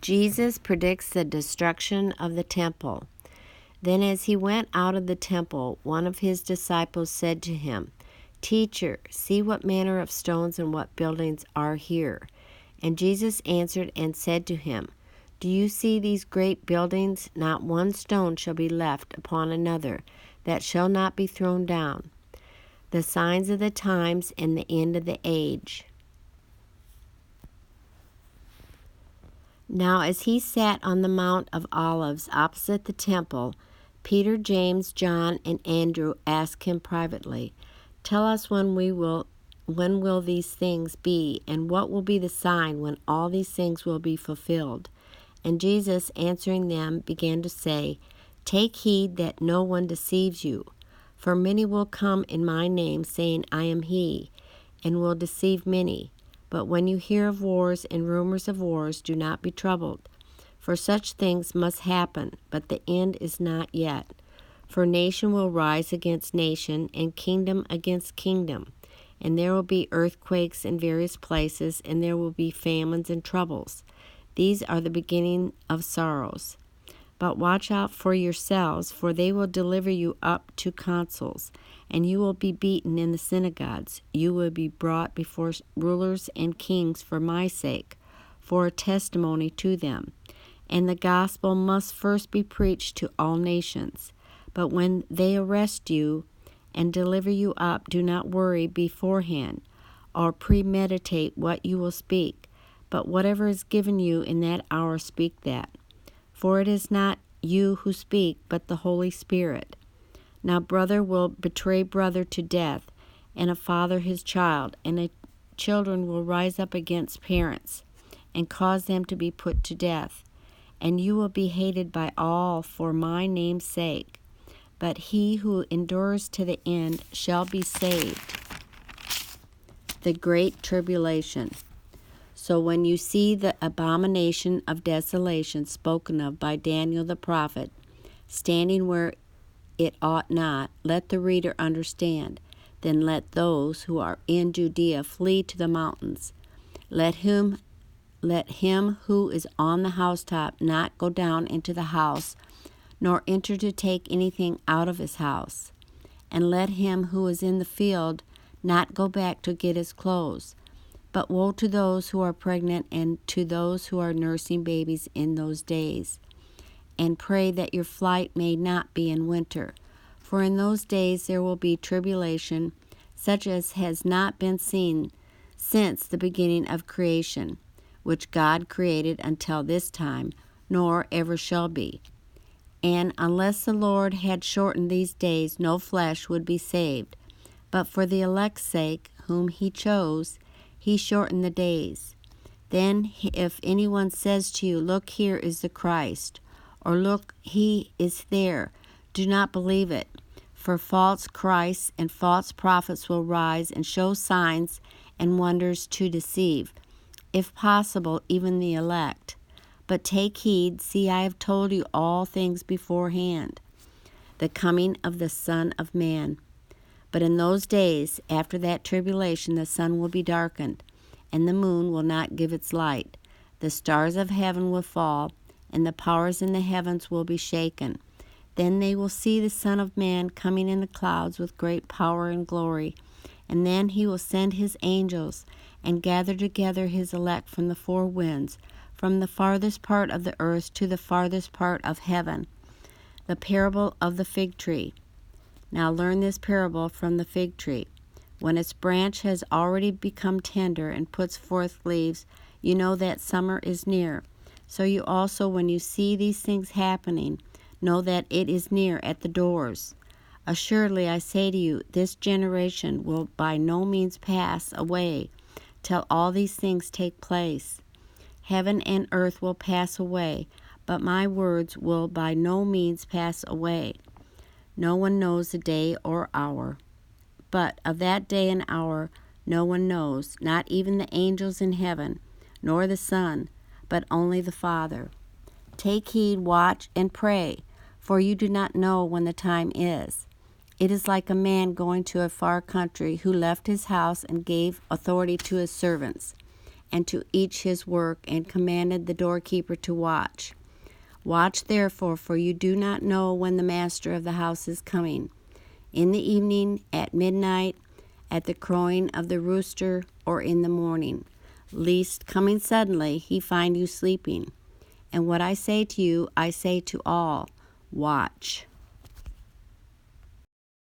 Jesus predicts the destruction of the temple. Then as he went out of the temple, one of his disciples said to him, "Teacher, see what manner of stones and what buildings are here." And Jesus answered and said to him, "Do you see these great buildings? Not one stone shall be left upon another that shall not be thrown down. The signs of the times and the end of the age." Now as he sat on the Mount of Olives opposite the temple, Peter, James, John, and Andrew asked him privately, "Tell us when will these things be, and what will be the sign when all these things will be fulfilled?" And Jesus, answering them, began to say, "Take heed that no one deceives you. For many will come in my name, saying, 'I am he,' and will deceive many. But when you hear of wars and rumors of wars, do not be troubled. For such things must happen, but the end is not yet. For nation will rise against nation, and kingdom against kingdom. And there will be earthquakes in various places, and there will be famines and troubles. These are the beginning of sorrows. But watch out for yourselves, for they will deliver you up to councils, and you will be beaten in the synagogues. You will be brought before rulers and kings for my sake, for a testimony to them. And the gospel must first be preached to all nations. But when they arrest you and deliver you up, do not worry beforehand or premeditate what you will speak, but whatever is given you in that hour, speak that. For it is not you who speak, but the Holy Spirit. Now brother will betray brother to death, and a father his child, and children will rise up against parents, and cause them to be put to death. And you will be hated by all for my name's sake. But he who endures to the end shall be saved." The Great Tribulation. So when you see the abomination of desolation spoken of by Daniel the prophet, standing where it ought not, let the reader understand. Then let those who are in Judea flee to the mountains. Let him who is on the housetop not go down into the house, nor enter to take anything out of his house. And let him who is in the field not go back to get his clothes. But woe to those who are pregnant and to those who are nursing babies in those days. And pray that your flight may not be in winter. For in those days there will be tribulation, such as has not been seen since the beginning of creation, which God created until this time, nor ever shall be. And unless the Lord had shortened these days, no flesh would be saved. But for the elect's sake, whom he chose, he shortened the days. Then if anyone says to you, "Look, here is the Christ," or "Look, he is there," do not believe it. For false Christs and false prophets will rise and show signs and wonders to deceive, if possible, even the elect. But take heed, see, I have told you all things beforehand. The coming of the Son of Man. But in those days, after that tribulation, the sun will be darkened, and the moon will not give its light. The stars of heaven will fall, and the powers in the heavens will be shaken. Then they will see the Son of Man coming in the clouds with great power and glory. And then he will send his angels and gather together his elect from the four winds, from the farthest part of the earth to the farthest part of heaven. The parable of the fig tree. Now learn this parable from the fig tree. When its branch has already become tender and puts forth leaves, you know that summer is near. So you also, when you see these things happening, know that it is near at the doors. Assuredly, I say to you, this generation will by no means pass away till all these things take place. Heaven and earth will pass away, but my words will by no means pass away. No one knows the day or hour. But of that day and hour no one knows, not even the angels in heaven, nor the Son, but only the Father. Take heed, watch, and pray, for you do not know when the time is. It is like a man going to a far country who left his house and gave authority to his servants, and to each his work, and commanded the doorkeeper to watch. Watch therefore, for you do not know when the master of the house is coming, in the evening, at midnight, at the crowing of the rooster, or in the morning, lest, coming suddenly, he find you sleeping. And what I say to you, I say to all, watch.